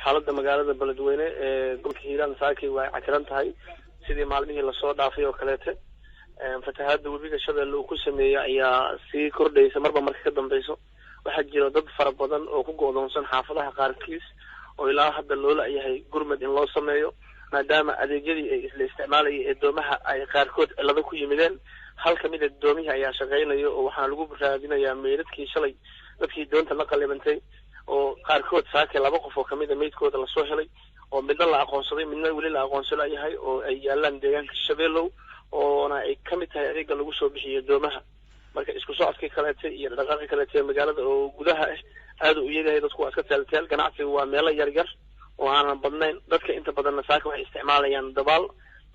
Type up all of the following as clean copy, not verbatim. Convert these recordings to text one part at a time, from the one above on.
xaaladda magaalada Beledweyne ee gobolka Hiiraan saaki way cakiran tahay sidii maalmihii la soo dhaafay oo kaleete fatahaadda webiga Shabeelle uu ku sameeyay ayaa sii kordhaysa marba marka ka dambayso waxa jira dad fara badan oo ku go'doonsan xaafadaha qaarkiis oo ilaa hadda loo leeyahay gurmad in loo sameeyo maadaama adeegyadii ay isla isticmaalayeen ee doomaha ay qaarkood cilado ku yimideen hal ka mid ah doomihii ayaa shaqeynaya oo waxaa lagu raadinayaa meydadkii shalay dadkii doonta la qalibantay oo qaarkood saaki laba qof oo kamid ah meydkooda la soo helay oo midna la aqoonsaday midna weli la aqoonsan yahay oo ay yaalaan deegaanka Shabeellow oo ay kamid tahay adeega lagu soo bixiyo doomaha marka isku socodkii kaleete iyo dhaqaaqii kaleete magaalada oo gudaha aad u yahay dadku waa ka taaltaal ganacsiga waa meelo yar yar oo aan badnayn dadka inta badan saaki waxay isticmaalayaan dabaal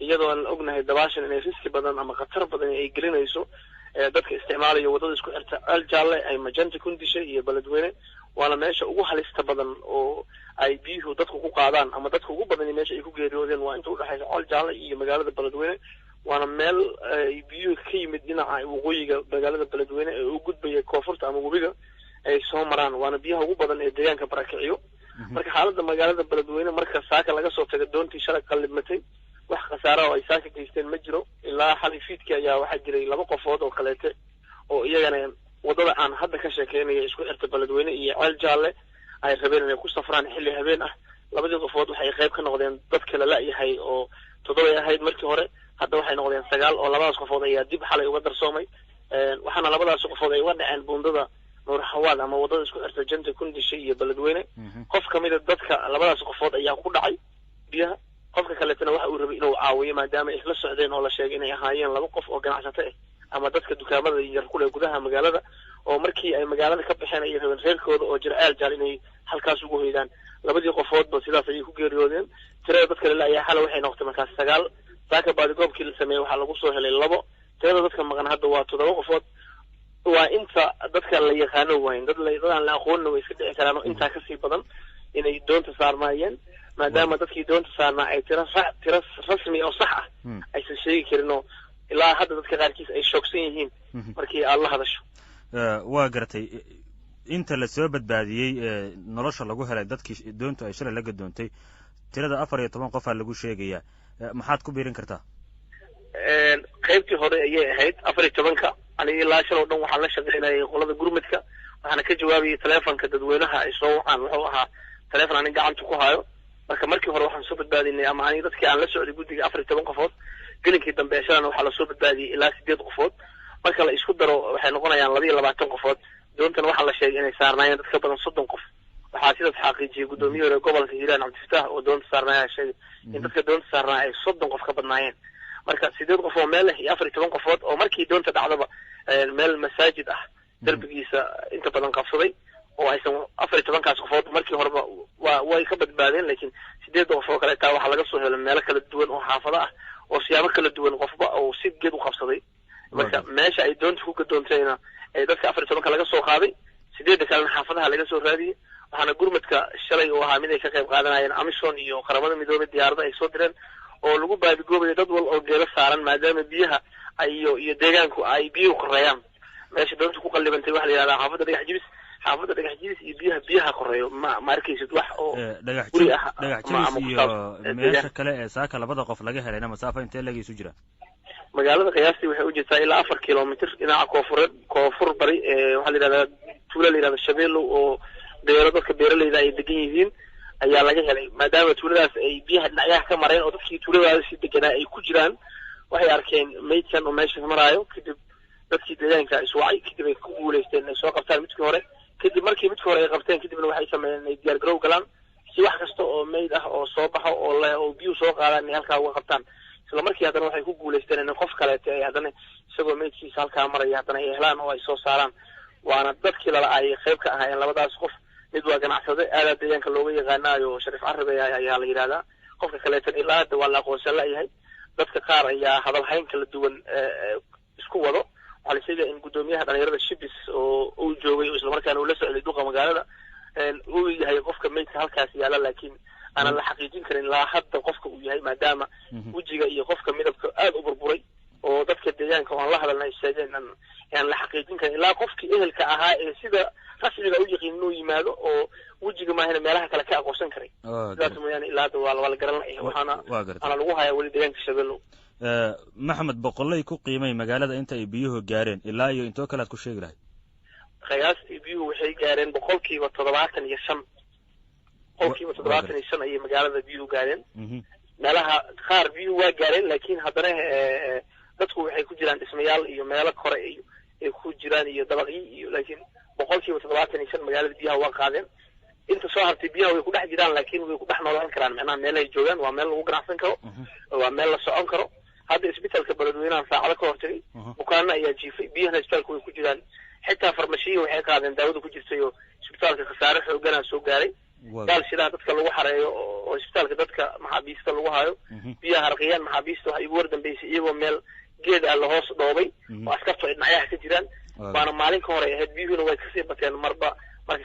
iyadoo aan ognahay dabaashan inay riski badan ama khatar badan ay gelinayso dadka isticmaalaya wadada isku xirta Aljaalle ay Majanta Kundisha iyo Beledweyne waana meesha ugu halista badan oo ay biyuhu dadku ku qaadaan ama dadku ugu badan meesha ay ku geeriyoodeen waa inta u dhaxaysa Aljaalle iyo magaalada Beledweyne waana meel ay biyuhu ka yimid dhinaca waqooyiga magaalada Beledweyne ee u gudbaya koonfurta ama webiga ay soo maraan waana biyaha ugu badan ee deegaanka barakiciyo marka xaaladda magaalada Beledweyne marka saaka laga soo tagay doontii shalay qalibmatay wax khasaaro oo ay saaka geysteen ma jiro ilaa xalay fiidkii ayaa waxaa jiray laba qofood oo kaleete oo iyagana wadada aan hadda ka sheekeynaya isku xirta Beledweyne iyo Aljaalle ay rabeen inay ku safraan xilli habeen ah labadii qofood waxay qayb ka noqdeen dad kale la yahay oo 7 ahayd markii hore hadda waxay noqdeen 9 oo labadaas qofood ayaa dib xalay uga darsoomay waxaana labadaas qofood ay wadaceen buundada Nuur Xawaad ama wadada isku xirta Majanta Kundisha iyo Beledweyne qof kamid ah dadka labadaas qofood ayaa ku dhacay biyaha qofka kaleetana waxa uu rabay inuu caawiyo maadaama ay isla socdeen oo la sheegay inay ahaayeen laba qof oo ganacsato ah ama dadka dukaamada yar ku leh gudaha magaalada oo markii ay magaalada ka baxeen ay rabeen reerkooda oo jira Aljaalle inay halkaas ugu hoydaan labadii qofoodba sidaas ay ku geeriyoodeen tirada dadka la ayaa xal waxay noqotay markaas 9 saaka baad goobkii la sameeyay waxa lagu soo helay 2 tirada dadka maqan hadda waa 7 qofood waa inta dadka la yaqaano wayn dad aan la aqoonno way iska dhici karaan inta ka sii badan inay doonta saarnaayeen maadaama dadkii doonta saarnaa ay tira rasmi oo sax ah aysan sheegi karin oo ilaa hadda dadka qaarkiis ay shoogsan yihiin markii aad la hadasho waa garatay inta la soo badbaadiyay nolosha lagu helay dadkii doontu ay shalay la gadoontay tirada 14 qof lagu sheegaya maxaad ku biirin kartaa qaybtii hore ayay ahayd 14ka aniga ilaa shalay dhan waxaan la shaqeynayay qolada gurmadka waxaana ka jawaabayay telefoonka dadweynaha ay soo waxaan wuxuu ahaa telefoon aan gacanta ku hayo markii hore waxaan soo badbaadinay ama aniga dadkii aan la socday guddiga 14 qofood gelinkii dambe shalana waxaa la soo badbaadiyay ilaa 8 qofood marka la isku daro waxay noqonayaan 22 qofood doontana waxaa la sheegay inay saarnaayeen dad ka badan 30 qof waxaa sidaas xaqiijiyay guddoomiyaha gobolka Hiiraan Cabdifataax oo doonta saarnaaya sheegay in dadka doonta saarnaa ay 30 qof ka badnaayeen marka 8 qof oo meel iyo 14 qofood oo markii doonta dhacdaba meel masaajid ah darbigiisa inta badan qabsaday oo aysan 14 kaas qofood markii horeba way ka badbaadeen laakiin 8 qof oo kale taa waxa laga soo helay meelo kala duwan oo xaafado ah oo siyaabo kala duwan qofba oo si geed u qabsaday marka meesha ay doonta ku gadoontayna ay dadka 14 ka laga soo qaaday 8 kalena xaafadaha laga soo raadiyay waxaana gurmadka shalay oo ahaa mid ay ka qayb qaadanayeen Amazon iyo qaramada midoobay diyaarada ay soo direen oo lagu baabigoobay dad wal oo geela saaran maadaama biyaha iyo deegaanku ay biyo qoreeyaan meesha doonta ku qalibantay waxa la yiraahdaa xaafada dhagax jibis iyo biyaha qoreeyo ma arkaysid wax oo dhagax jibis iyo meesha kale ee saaka labada qof laga helayna masaafo intee laga isu jira magaalada qiyaastii waxay u jirtaa ilaa 4 kiiloomitir dhinaca koonfur bari waxa la yiraahdaa tuulo la yiraahdo Shabeellow oo dadka beeraleyda ay degan yihiin ayaa laga helay maadaama tuuladaas ay biyaha dhinacaha ka mareen oo dadkii tuuladaas si deganaa ay ku jiraan waxay arkeen meydkan oo meesha maraayo kadib dadkii deegaanka is wacay kadib ay ku guuleysteen inay soo qabtaan midkii hore kadib markii midkii hore ay qabteen kadibna waxay sameeyeen inay diyaar garow galaan si wax kasta oo meyd ah oo soo baxo oo biyo soo qaadaan inay halkaa uga qabtaan isla markii haddana waxay ku guuleysteen in qof kale ay haddana isagoo meydkiisa halkaa maraya haddana ay helaan oo ay soo saaraan waana dadkii lala ay qayb ka ahaayeen labadaas qof mid waa ganacsade aad deegaanka looga yaqaanayo Shariif Carabi ayaa la yiraahdaa qofka kale tan ilaa hadda waa la aqoonsan lahayd dadka qaar ayaa hadal hayn kala duwan isku wado waxa la sheegay in guddoomiyaha dhalinyarada Shibis oo uu joogay isla markaana uu la socday duqa magaalada uu yahay qofka meydka halkaas yaala laakiin ana la xaqiijin karin ilaa hadda qofka uu yahay maadaama wajiga iyo qofka midabka aad u burburay oo dadka deegaanka oo aan la hadalnay sheegeen aan la xaqiijin karin ilaa qofkii ehelka ahaa ee sida rasmiga u yaqiin inuu yimaado oo wejiga maahina meelaha kale ka aqoonsan karay sidaas mooyaane ilaa hadda waa la garan lahay waxaana lagu hayaa weli deegaanka Shabeellow. Maxamed, boqollay ku qiimay magaalada inta ay biyuhu gaareen ilaa iyo intoo kale aad ku sheegi lahayd? qiyaastii biyuhu waxay gaareen 75%. 75% ayay magaalada biyuhu gaareen. meelaha qaar biyuhu waa gaareen laakiin haddana dadku waxay ku jiraan dhismayaal iyo meelo kore iyo ay ku jiraan iyo dabaqyo iyo laakiin 75% magaalada biyaha waa qaadeen. inta soo hartay biyaha way ku dhex jiraan laakiin way ku dhex noolaan karaan macnaha meel ay joogaan waa meel lagu ganacsan karo waa meel la socon karo. hadda isbitaalka Beledweynaha saacado ka hortagay bukaanna ayaa jiifay biyahana isbitaalka way ku jiraan xitaa farmashiyo waxay qaadeen daawada ku jirtay oo isbitaalka khasaare xoogana soo gaaray. gaal sidaa dadka lagu xareeyo oo isbitaalka dadka maxaabiista lagu hayo biyaha harqiyaan maxaabiista waxa ugu wardanbeysay iyagoo meel geed ah la hoos dhoobay oo askartu ay dhinacyaha ka jiraan waana maalin ka hore ahayd biyuhuna way kasii bateen marka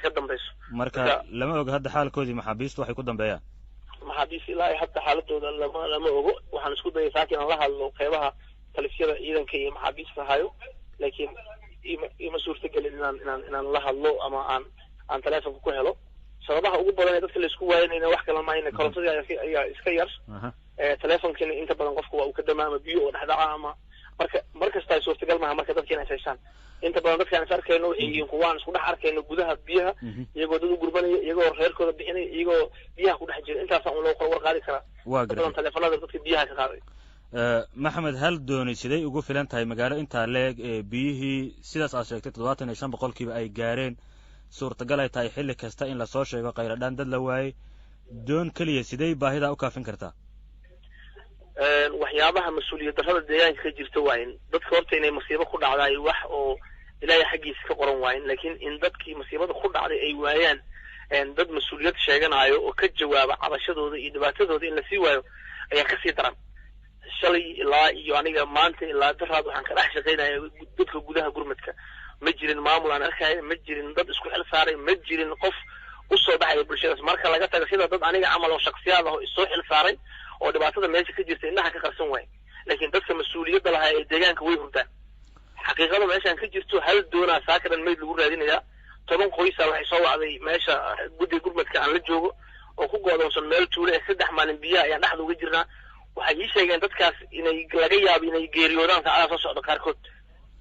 ka dambayso. marka lama oga hadda xaalkoodii maxaabiistu waxay ku dambeeyaan. maxaabiista ilaa hadda xaaladooda lama ogo waxaan isku dayay saakin aan la hadlo qeybaha talifyada ciidanka iyo maxaabiista hayo laakiin ima suurtagelin inaan la hadlo ama aan telefonka ku helo. sababaha ugu badan ee dadka la isku waayeen wax kala ma ayna korontadii ayaa iska yar telefonkina inta badan qofku waa uu ka damaama biyo oo dhexdhaca ama markasta ay suurtagal maaha marka dadka inay haystaan inta badan dadka aan arkayno waxay yihiin kuwaan isku dhex arkayno gudaha biyaha iyagoo dad u gurbanaya iyagoo reerkooda bixinaya iyagoo biyaha ku dhex jira intaasaan loo warqaadi karaa badan telefonada dadka biyaha ka qaaday. maxamed, hal dooni siday ugu filan tahay magaalo intaa leeg ee biyihii sidaas aad sheegtay 75% ay gaareen suurtagal ay tahay xilli kasta in la soo sheego qayradhaan dad la waayay doon kaliya siday baahida u kaafin kartaa? waxyaabaha mas'uuliyad darrada deegaanka ka jirta waa in dadka horta inay masiibo ku dhacday wax oo ilaahay xaggiisa ka qoran waayin laakiin in dadkii masiibada ku dhacday ay waayaan dad mas'uuliyad sheeganayo oo ka jawaaba cabashadooda iyo dhibaatadooda in la sii waayo ayaa ka sii daran. shalay ilaa iyo aniga maanta ilaa daraad waxaan ka dhex shaqaynaya dadka gudaha gurmadka ma jirin maamul aan arkaayo ma jirin dad isku xil saaray ma jirin qof u soo baxaya bulshadaas marka laga tago sida dad aniga camal oo shakhsiyaad ah oo isoo xil saaray oo dhibaatada meesha ka jirta indhaha ka qarsan waay laakiin dadka mas'uuliyadda lahaa ee deegaanka way hurdaan. xaqiiqada meeshaan ka jirto hal doonaa saakaran meyd lagu raadinayaa 10 qoysa waxay soo wacday meesha guddiga gurmadka aan la joogo oo ku go'doonsan meel tuulo ee 3 maalin biyaha ayaan dhexda uga jirnaa. waxay ii sheegeen dadkaas inay laga yaabo inay geeriyoodaan saacadaha soo socda qaarkood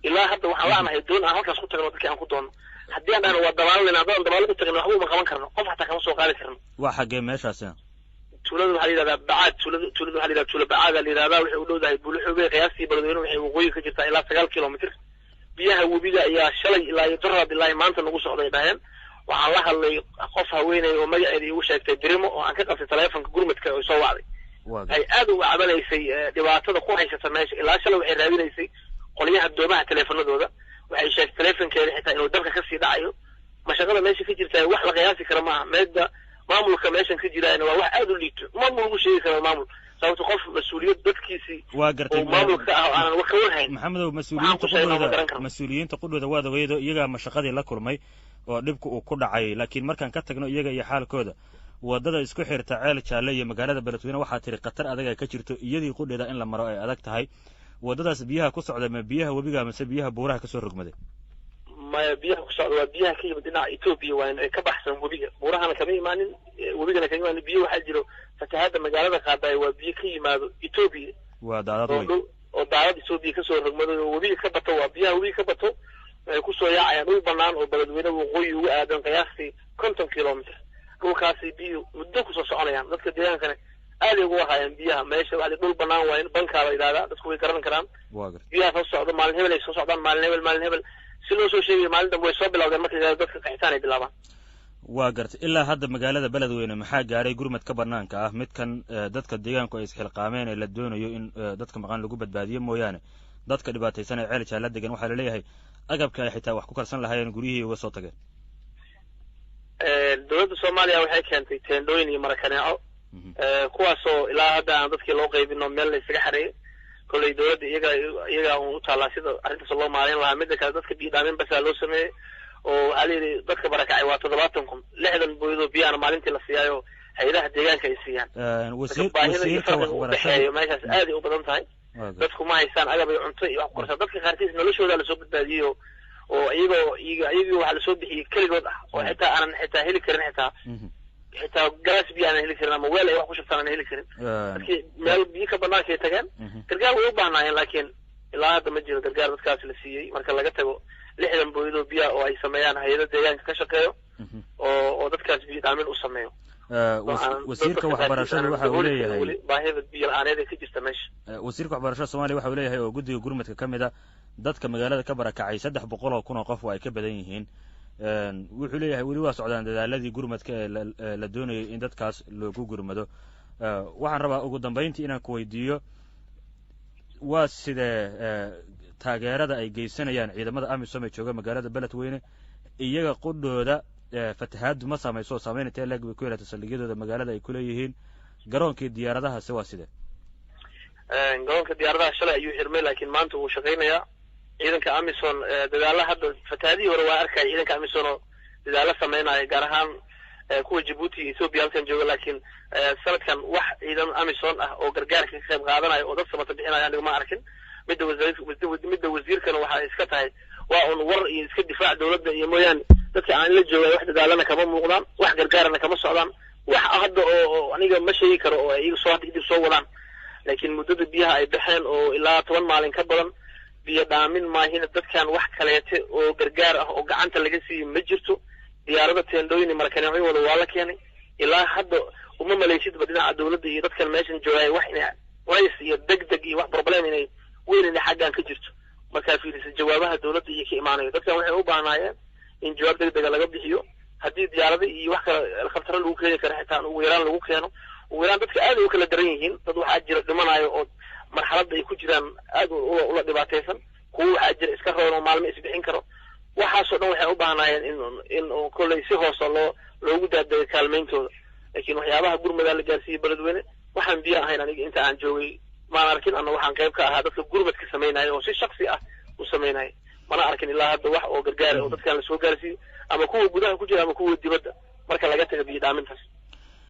ilaa hadda waxaan la'anahay doon aan halkaas ku tagno dadkii aan ku doono haddii aan dhahno waa dabaalanayna haddaan dabaalo ku tagno waxba uma qaban karno qof xataa kama soo qaadi karno. waa xaggee meeshaasina? tuulada waxaa la yidhahdaa bacaad tuulada waxaa la yidhahdaa tuulo bacaada la yidhahdaa waxay u dhowdahay buulixoogay qiyaastii Beledweyne waxay waqooyi ka jirtaa ilaa 9 kilomitir. biyaha webiga ayaa shalay ilaa iyo daraad ilaa maanta nagu socday dhaheen. waxaan la hadlay qof haweeney oo magaceeda igu sheegtay Dirimo oo aan ka qabtay telefonka gurmadka oo soo wacday ay aad u wacdanaysay dhibaatada ku haysata meesha ilaa shalay waxay raadinaysay qoliyaha doomaha telefonadooda waxay sheegtay telefonkeeda xitaa inuu dabka ka sii dhacayo. mashaqada meesha ka jirta wax la qiyaasi karo maaha meedda maamulka meeshan ka jiraana waa wax aad u liito maamul ugu sheegi karo maamul sababta qof mas'uuliyad dadkiisii waa gartay maamulka ah oo aanan wax ka warhayn. maxamedow, mas'uuliyiinta qudhooda waad ogeedo iyagaa mashaqadii la kulmay oo dhibku uu ku dhacay laakiin markaan ka tagno iyaga iyo xaalkooda wadada isku xirta ceel jaalle iyo magaalada Beledweyne waxaa tiri khatar adag ay ka jirto iyadii qudheeda in la maro ay adag tahay. wadadaas biyaha ku socda ma biyaha webiga mise biyaha buuraha ka soo rogmaday? ma biyaha ku socda waa biyaha ka yimid dhinaca Ethiopia waa in ay ka baxsan webiga buurahana kama imaanin webigana kama imaanin biyo waxaa jiro fatahaada magaalada qaadaya waa biyo ka yimaado Ethiopia waa daadad weyn oo daadad Ethiopia ka soo rogmaday oo webiga ka bato waa biyaha webiga ka bato ay ku soo yaacayaan dhul bannaan oo Beledweyne waqooyi uga aadan qiyaastii 50 kilomitir. dhulkaasi biyo muddo ku soo soconayaan dadka deegaankana aad ay ugu wahayaan biyaha meesha waxa dhul bannaan waa in bankaa la yidhahdaa dadku way garan karaan. biyaha soo socda maalin hebel ay soo socdaan maalin hebel si loo soo sheegay maalin dambe way soo bilowdeen markay dadka qaxitaan ay bilaabaan. waa gartay ilaa hadda magaalada Beledweyne maxaa gaaray gurmad ka banaanka ah midkan dadka deegaanku ay isxilqaameen ee la doonayo in dadka maqan lagu badbaadiyo mooyaane dadka dhibaataysan ee ceel jaala degan waxaa la leeyahay agabka ay xitaa wax ku karsan lahaayeen guriyihii uga soo tageen. dowladda Soomaaliya waxay keentay teendooyin iyo marakaneeco kuwaasoo ilaa hadda aan dadkii loo qaybino meel la isaga xareeyay kolay dowladda iyaga u taalaa sida arrintaas loo maareyn lahaa midda kale dadka biyo dhaamin basaa loo sameeyey oo waxaa la yidhi dadka barakacay waa 70,000 60 booyadoo biyaana maalintii la siiyaayo hay'adaha deegaanka ay siiyaan. wasiirka waxbarashada meeshaas aad ay u badan tahay dadku ma haystaan agab ay cunto iyo wax qorsa dadka qaarkiis noloshooda la soo badbaadiyay oo iyagoo waxa la soo bixiyay kaligood ah oo xitaa aanan xitaa heli karin xitaa galas biyo aanan heli karin ama weel ay wax ku shubtaan aanan heli karin dadkii meel biyo ka banaanka ay tagaan gargaar way u baahnaayeen laakiin ilaa hadda ma jiro gargaar dadkaas la siiyey marka laga tago 60 booyadoo biyo oo ay sameeyaan hay'ado deegaanka ka shaqeeyo oo dadkaas biyo dhaamin u sameeyo wasiirka waxbarashada waxa uu leeyahay baahida biyo la'aaneed ee ka jirta meesha wasiirka waxbarashada Soomaaliya waxa uu leeyahay oo guddiga gurmadka kamid ah dadka magaalada ka barakacay 300 oo kun oo qof waa ay ka badan yihiin wuxuu leeyahay wali waa socdaan dadaaladii gurmadka ee la doonayay in dadkaas loogu gurmado waxaan rabaa ugu dambeyntii inaan ku weydiiyo waa sidee taageerada ay geysanayaan ciidamada AMISOM ee jooga magaalada Beledweyne iyaga qudhooda fatahaad ma saameyso saameynta leeg bay ku yeelatay saldhigyadooda magaalada ay ku leeyihiin garoonkii diyaaradaha waa sidee garoonka diyaaradaha shalay ayuu xirmay laakiin maanta wuu shaqeynayaa ciidanka AMISOM dadaalla hadda fatahaadii hore waa arkay ciidanka AMISOM oo dadaalla sameynaya gaar ahaan kuwa Djibouti iyo Ethiopia halkan jooga laakiin sanadkan wax ciidan AMISOM ah oo gargaarka ka qayb qaadanaya oo dad samata bixinaya aniga ma arkin midda wasiirkana waxa iska tahay waa un war iyo iska difaac dawladda iyo mooyaan dadka aan la joogay wax dadaalana kama muuqdaan wax gargaarana kama socdaan wax hadda oo aniga ma sheegi karo oo ay soo hadda soo wadaan laakiin muddada biyaha ay baxeen oo ilaa 10 maalin ka badan biyo dhaamin maahina dadkan wax kaleete oo gargaar ah oo gacanta laga siiyay ma jirto diyaarada teendooyin markanacooda waa la keenay ilaa hadda uma maleeshid badinaca dawladda iyo dadkan meeshan joogay wax inay ways iyo degdeg iyo wax problem inay weyn xaggan ka jirto marka fiirisa jawaabaha dawladda iyo ka imaanayo dadkan waxay u baahnayeen in jawaab degdeg laga bixiyo haddii diyaarada iyo wax kale helicopter lagu keeni karo xitaa ugu yaraan lagu keeno ugu yaraan dadka aad u kala daran yihiin dad waxa jira dhimanayo oo marxaladda ay ku jiraan aad ula dhibaataysan kuwa waxa jira iska roon oo maalmo isbixin karo waxaasoo dhan waxay u baahnayeen in kolley si hoos loogu daadego kaalmayntooda laakiin waxyaabaha gurmada la gaarsiiyay Beledweyne waxaan biyo ahayn aniga inta aan joogay ma arkin anna waxaan qayb ka ahaa dadka gurmadka sameynaya oo si shakhsi ah u sameynaya mana arkin ilaa hadda wax oo gargaar oo dadkan la soo gaarsiiyay ama kuwa gudaha ku jira ama kuwa dibadda marka laga tago biyo dhaamintaas